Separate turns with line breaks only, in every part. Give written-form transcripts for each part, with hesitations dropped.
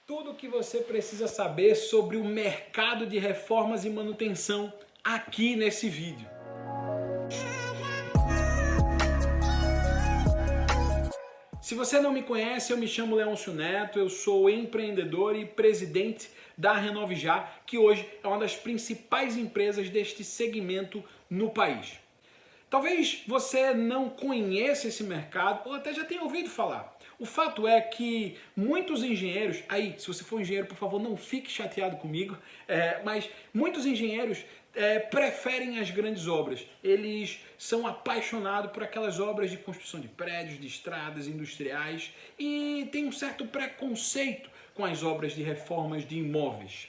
Tudo o que você precisa saber sobre o mercado de reformas e manutenção aqui nesse vídeo. Se você não me conhece, eu me chamo Leôncio Neto, eu sou empreendedor e presidente da Renove Já, que hoje é uma das principais empresas deste segmento no país. Talvez você não conheça esse mercado ou até já tenha ouvido falar. O fato é que muitos engenheiros, aí, se você for engenheiro, por favor, não fique chateado comigo, mas muitos engenheiros preferem as grandes obras. Eles são apaixonados por aquelas obras de construção de prédios, de estradas industriais e tem um certo preconceito com as obras de reformas de imóveis.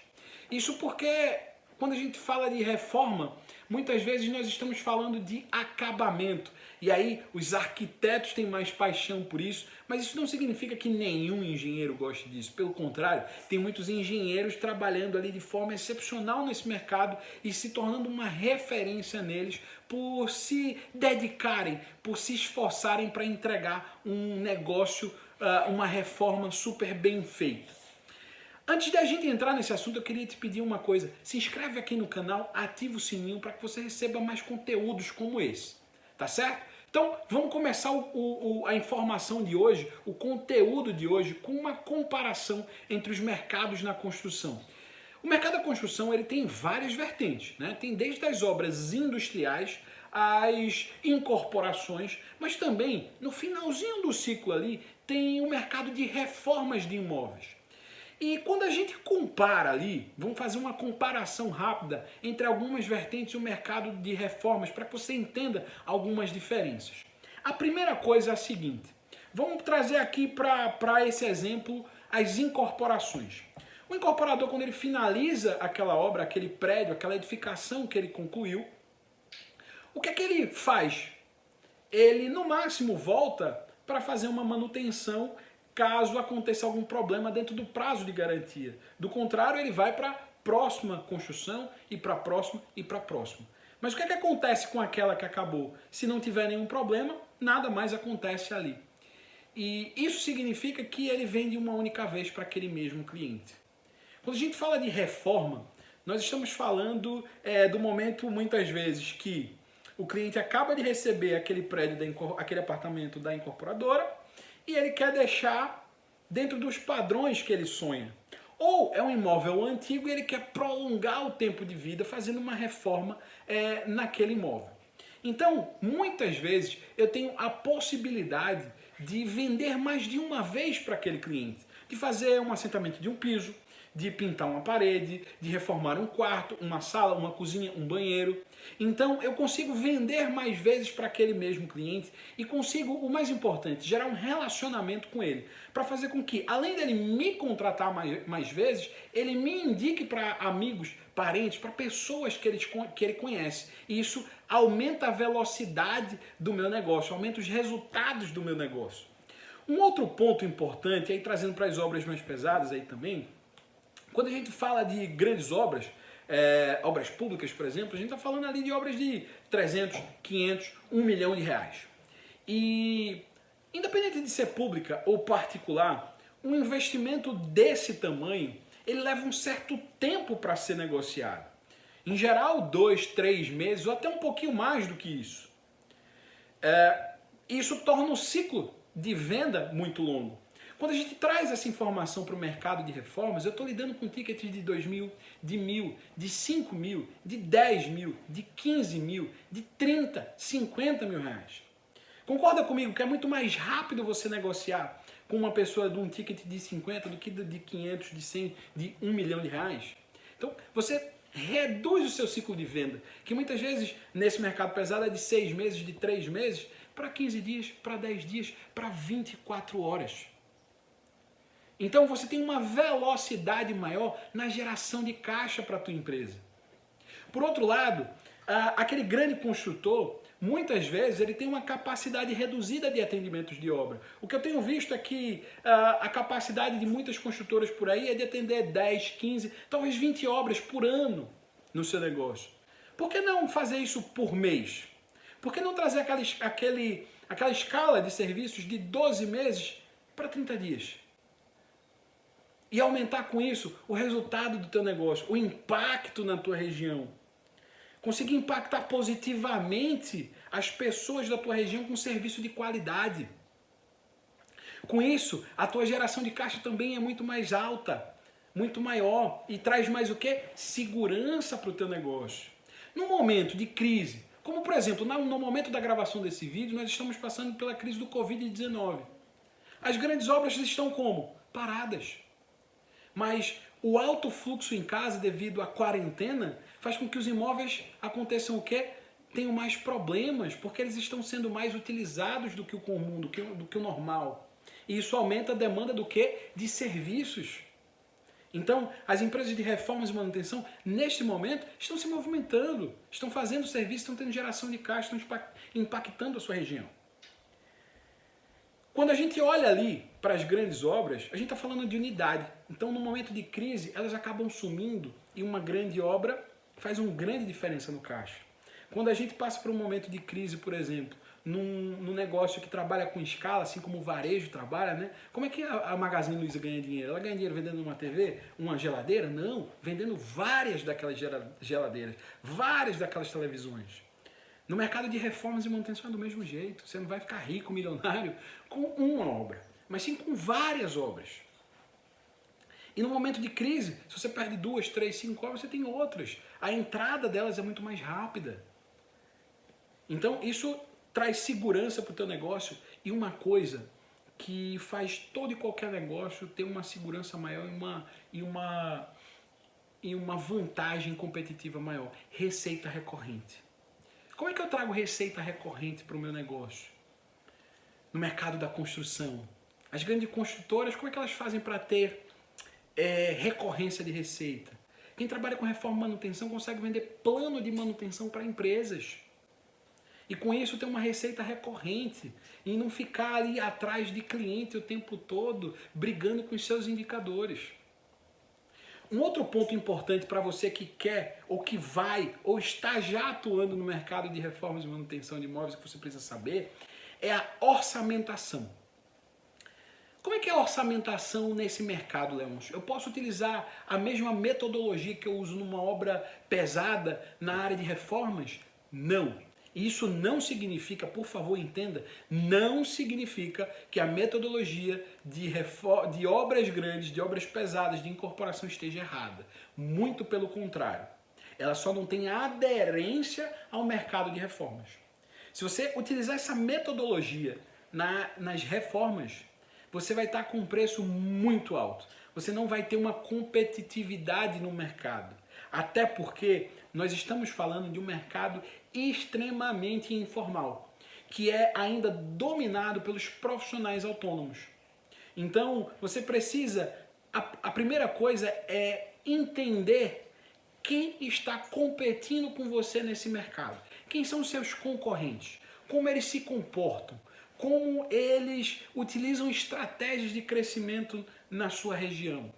Isso porque quando a gente fala de reforma, muitas vezes nós estamos falando de acabamento. E aí os arquitetos têm mais paixão por isso, mas isso não significa que nenhum engenheiro goste disso. Pelo contrário, tem muitos engenheiros trabalhando ali de forma excepcional nesse mercado e se tornando uma referência neles por se dedicarem, por se esforçarem para entregar um negócio, uma reforma super bem feita. Antes da gente entrar nesse assunto, eu queria te pedir uma coisa. Se inscreve aqui no canal, ativa o sininho para que você receba mais conteúdos como esse. Tá certo? Então, vamos começar a informação de hoje, o conteúdo de hoje, com uma comparação entre os mercados na construção. O mercado da construção ele tem várias vertentes, né? Tem desde as obras industriais, as incorporações, mas também, no finalzinho do ciclo ali, tem o mercado de reformas de imóveis. E quando a gente compara ali, vamos fazer uma comparação rápida entre algumas vertentes do mercado de reformas para que você entenda algumas diferenças. A primeira coisa é a seguinte, vamos trazer aqui para esse exemplo as incorporações. O incorporador, quando ele finaliza aquela obra, aquele prédio, aquela edificação que ele concluiu, o que é que ele faz? Ele, no máximo, volta para fazer uma manutenção caso aconteça algum problema dentro do prazo de garantia. Do contrário, ele vai para a próxima construção e para a próxima e para a próxima. Mas o que é que acontece com aquela que acabou? Se não tiver nenhum problema, nada mais acontece ali. E isso significa que ele vende uma única vez para aquele mesmo cliente. Quando a gente fala de reforma, nós estamos falando do momento, muitas vezes, que o cliente acaba de receber aquele prédio, aquele apartamento da incorporadora, e ele quer deixar dentro dos padrões que ele sonha. Ou é um imóvel antigo e ele quer prolongar o tempo de vida fazendo uma reforma naquele imóvel. Então, muitas vezes, eu tenho a possibilidade de vender mais de uma vez para aquele cliente. De fazer um assentamento de um piso, de pintar uma parede, de reformar um quarto, uma sala, uma cozinha, um banheiro. Então eu consigo vender mais vezes para aquele mesmo cliente e consigo, o mais importante, gerar um relacionamento com ele. Para fazer com que, além dele me contratar mais vezes, ele me indique para amigos, parentes, para pessoas que ele conhece. E isso aumenta a velocidade do meu negócio, aumenta os resultados do meu negócio. Um outro ponto importante, aí trazendo para as obras mais pesadas aí também, quando a gente fala de grandes obras, obras públicas, por exemplo, a gente está falando ali de obras de 300, 500, 1 milhão de reais. E, independente de ser pública ou particular, um investimento desse tamanho, ele leva um certo tempo para ser negociado. Em geral, 2, 3 meses ou até um pouquinho mais do que isso. Isso torna o ciclo de venda muito longo. Quando a gente traz essa informação para o mercado de reformas, eu estou lidando com tickets de 2 mil, de 1.000, de 5 mil, de 10 mil, de 15 mil, de 30, 50 mil reais. Concorda comigo que é muito mais rápido você negociar com uma pessoa de um ticket de 50 do que de 500, de 100, de 1 milhão de reais? Então, você reduz o seu ciclo de venda, que muitas vezes nesse mercado pesado é de 6 meses, de 3 meses, para 15 dias, para 10 dias, para 24 horas. Então você tem uma velocidade maior na geração de caixa para a tua empresa. Por outro lado, aquele grande construtor, muitas vezes ele tem uma capacidade reduzida de atendimentos de obra. O que eu tenho visto é que a capacidade de muitas construtoras por aí é de atender 10, 15, talvez 20 obras por ano no seu negócio. Por que não fazer isso por mês? Por que não trazer aquela escala de serviços de 12 meses para 30 dias? e aumentar com isso o resultado do teu negócio, o impacto na tua região. Conseguir impactar positivamente as pessoas da tua região com serviço de qualidade. Com isso, a tua geração de caixa também é muito mais alta, muito maior e traz mais o quê? Segurança para o teu negócio. No momento de crise, como por exemplo, no momento da gravação desse vídeo, nós estamos passando pela crise do Covid-19. As grandes obras estão como? Paradas. Mas o alto fluxo em casa devido à quarentena faz com que os imóveis aconteçam o quê? Tenham mais problemas, porque eles estão sendo mais utilizados do que o comum, do que o normal. E isso aumenta a demanda do quê? De serviços. Então, as empresas de reformas e manutenção, neste momento, estão se movimentando, estão fazendo serviço, estão tendo geração de caixa, estão impactando a sua região. Quando a gente olha ali para as grandes obras, a gente está falando de unidade. Então, no momento de crise, elas acabam sumindo e uma grande obra faz uma grande diferença no caixa. Quando a gente passa por um momento de crise, por exemplo, num negócio que trabalha com escala, assim como o varejo trabalha, né? Como é que a Magazine Luiza ganha dinheiro? Ela ganha dinheiro vendendo uma TV, uma geladeira? Não, vendendo várias daquelas geladeiras, várias daquelas televisões. No mercado de reformas e manutenção é do mesmo jeito. Você não vai ficar rico, milionário, com uma obra, mas sim com várias obras. E no momento de crise, se você perde 2, 3, 5 obras, você tem outras. A entrada delas é muito mais rápida. Então, isso traz segurança para o teu negócio e uma coisa que faz todo e qualquer negócio ter uma segurança maior e uma vantagem competitiva maior. Receita recorrente. Como é que eu trago receita recorrente para o meu negócio? No mercado da construção. As grandes construtoras, como é que elas fazem para ter recorrência de receita? Quem trabalha com reforma e manutenção consegue vender plano de manutenção para empresas. E com isso ter uma receita recorrente e não ficar ali atrás de cliente o tempo todo brigando com os seus indicadores. Um outro ponto importante para você que quer ou que vai ou está já atuando no mercado de reformas e manutenção de imóveis que você precisa saber é a orçamentação. Como é que é a orçamentação nesse mercado, Leôncio? Eu posso utilizar a mesma metodologia que eu uso numa obra pesada na área de reformas? Não. Isso não significa, por favor, entenda, não significa que a metodologia de obras grandes, de obras pesadas, de incorporação esteja errada. Muito pelo contrário. Ela só não tem aderência ao mercado de reformas. Se você utilizar essa metodologia nas reformas, você vai estar com um preço muito alto. Você não vai ter uma competitividade no mercado. Até porque nós estamos falando de um mercado extremamente informal, que é ainda dominado pelos profissionais autônomos. Então, você precisa, a primeira coisa é entender quem está competindo com você nesse mercado. Quem são os seus concorrentes? Como eles se comportam? Como eles utilizam estratégias de crescimento na sua região?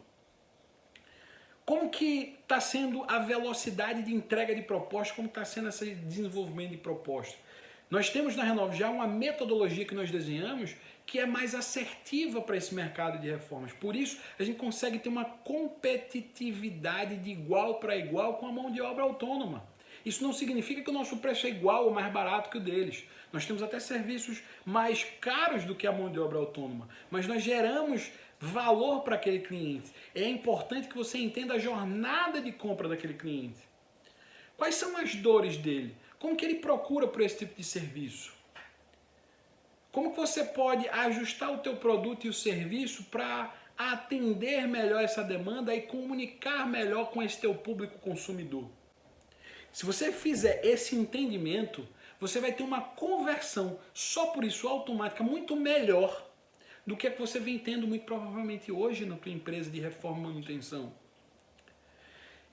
Como que está sendo a velocidade de entrega de proposta? Como está sendo esse desenvolvimento de proposta? Nós temos na Renove já uma metodologia que nós desenhamos que é mais assertiva para esse mercado de reformas. Por isso, a gente consegue ter uma competitividade de igual para igual com a mão de obra autônoma. Isso não significa que o nosso preço é igual ou mais barato que o deles. Nós temos até serviços mais caros do que a mão de obra autônoma, mas nós geramos valor para aquele cliente. É importante que você entenda a jornada de compra daquele cliente. Quais são as dores dele? Como que ele procura por esse tipo de serviço? Como que você pode ajustar o teu produto e o serviço para atender melhor essa demanda e comunicar melhor com esse teu público consumidor? Se você fizer esse entendimento, você vai ter uma conversão, só por isso automática, muito melhor do que você vem tendo muito provavelmente hoje na tua empresa de reforma e manutenção.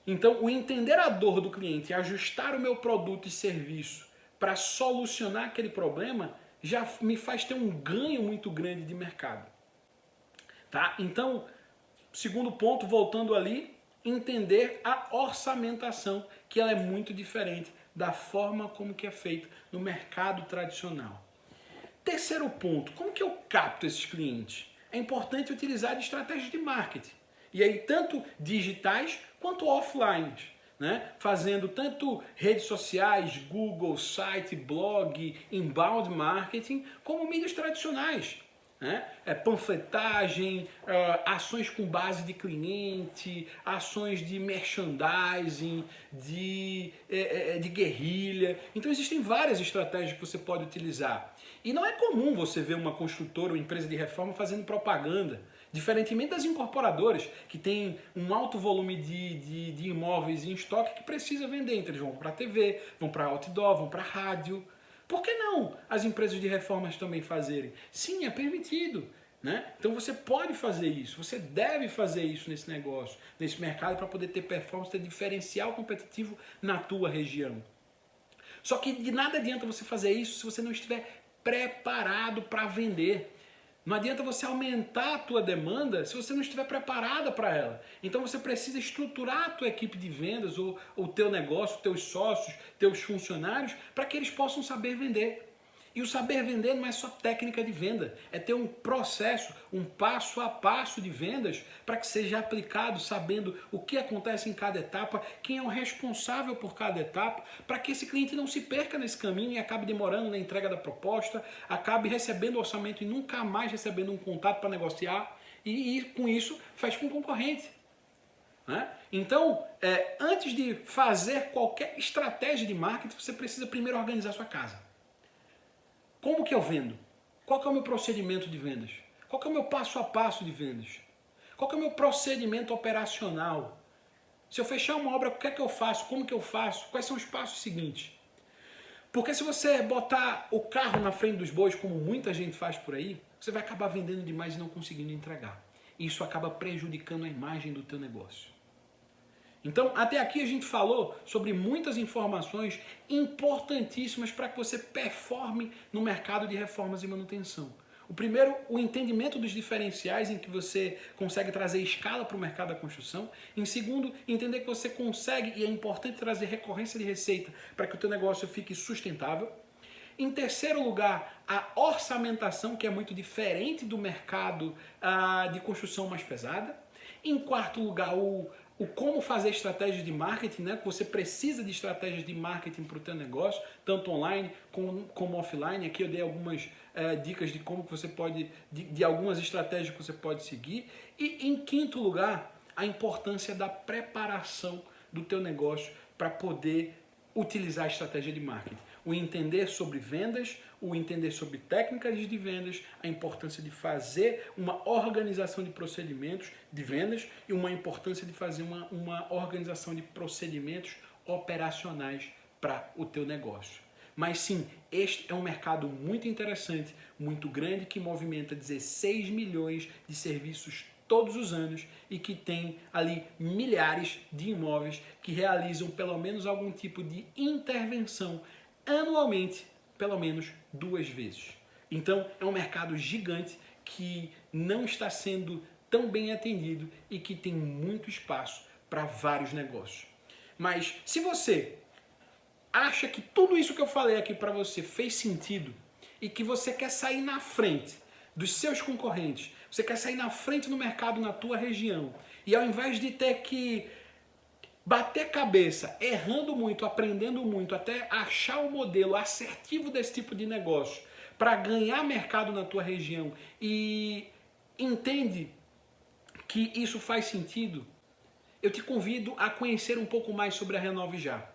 Então, o entender a dor do cliente e ajustar o meu produto e serviço para solucionar aquele problema já me faz ter um ganho muito grande de mercado. Tá? Então, segundo ponto, voltando ali, entender a orçamentação, que ela é muito diferente da forma como que é feito no mercado tradicional. Terceiro ponto, como que eu capto esses clientes? É importante utilizar estratégias de marketing. E aí, tanto digitais quanto offline, né? Fazendo tanto redes sociais, Google, site, blog, inbound marketing, como mídias tradicionais. Né? Panfletagem, ações com base de cliente, ações de merchandising, de guerrilha. Então existem várias estratégias que você pode utilizar. E não é comum você ver uma construtora ou empresa de reforma fazendo propaganda. Diferentemente das incorporadoras, que têm um alto volume de imóveis em estoque que precisa vender. Então eles vão para a TV, vão para outdoor, vão para rádio. Por que não as empresas de reformas também fazerem? Sim, é permitido. Né? Então você pode fazer isso, você deve fazer isso nesse negócio, nesse mercado, para poder ter performance, ter diferencial competitivo na tua região. Só que de nada adianta você fazer isso se você não estiver preparado para vender. Não adianta você aumentar a tua demanda se você não estiver preparada para ela. Então você precisa estruturar a tua equipe de vendas, ou o teu negócio, teus sócios, teus funcionários, para que eles possam saber vender. E o saber vender não é só técnica de venda, é ter um processo, um passo a passo de vendas para que seja aplicado, sabendo o que acontece em cada etapa, quem é o responsável por cada etapa, para que esse cliente não se perca nesse caminho e acabe demorando na entrega da proposta, acabe recebendo o orçamento e nunca mais recebendo um contato para negociar, e com isso faz com o concorrente. Né? Então, antes de fazer qualquer estratégia de marketing, você precisa primeiro organizar a sua casa. Como que eu vendo? Qual que é o meu procedimento de vendas? Qual que é o meu passo a passo de vendas? Qual que é o meu procedimento operacional? Se eu fechar uma obra, o que é que eu faço? Como que eu faço? Quais são os passos seguintes? Porque se você botar o carro na frente dos bois, como muita gente faz por aí, você vai acabar vendendo demais e não conseguindo entregar. E isso acaba prejudicando a imagem do teu negócio. Então, até aqui a gente falou sobre muitas informações importantíssimas para que você performe no mercado de reformas e manutenção. O primeiro, o entendimento dos diferenciais em que você consegue trazer escala para o mercado da construção. Em segundo, entender que você consegue e é importante trazer recorrência de receita para que o teu negócio fique sustentável. Em terceiro lugar, a orçamentação, que é muito diferente do mercado de construção mais pesada. Em quarto lugar, o como fazer estratégias de marketing, né? Você precisa de estratégias de marketing para o teu negócio, tanto online como offline. Aqui eu dei algumas dicas de como você pode, de algumas estratégias que você pode seguir. E em quinto lugar, a importância da preparação do teu negócio para poder utilizar a estratégia de marketing. O entender sobre vendas, o entender sobre técnicas de vendas, a importância de fazer uma organização de procedimentos de vendas e uma importância de fazer uma organização de procedimentos operacionais para o teu negócio. Mas sim, este é um mercado muito interessante, muito grande, que movimenta 16 milhões de serviços todos os anos e que tem ali milhares de imóveis que realizam pelo menos algum tipo de intervenção anualmente, pelo menos 2 vezes. Então é um mercado gigante que não está sendo tão bem atendido e que tem muito espaço para vários negócios. Mas se você acha que tudo isso que eu falei aqui para você fez sentido e que você quer sair na frente dos seus concorrentes, você quer sair na frente no mercado na tua região, e ao invés de ter que bater cabeça, errando muito, aprendendo muito, até achar o modelo assertivo desse tipo de negócio para ganhar mercado na tua região, e entende que isso faz sentido, eu te convido a conhecer um pouco mais sobre a Renove Já,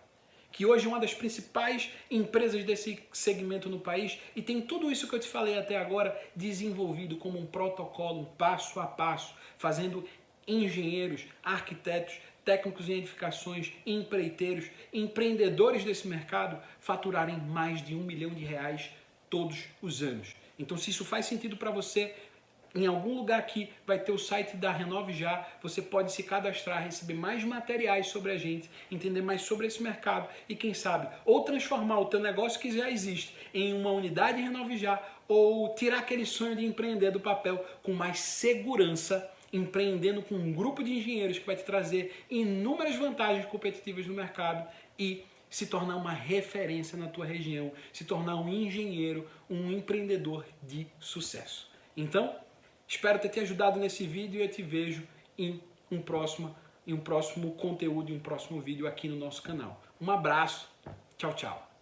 que hoje é uma das principais empresas desse segmento no país e tem tudo isso que eu te falei até agora desenvolvido como um protocolo, um passo a passo, fazendo engenheiros, arquitetos, técnicos em edificações, empreiteiros, empreendedores desse mercado faturarem mais de R$1 milhão todos os anos. Então, se isso faz sentido para você, em algum lugar aqui vai ter o site da Renove Já, você pode se cadastrar, receber mais materiais sobre a gente, entender mais sobre esse mercado e quem sabe, ou transformar o teu negócio que já existe em uma unidade Renove Já, ou tirar aquele sonho de empreender do papel com mais segurança, empreendendo com um grupo de engenheiros que vai te trazer inúmeras vantagens competitivas no mercado e se tornar uma referência na tua região, se tornar um engenheiro, um empreendedor de sucesso. Então, espero ter te ajudado nesse vídeo e eu te vejo em em um próximo conteúdo, em um próximo vídeo aqui no nosso canal. Um abraço, tchau, tchau.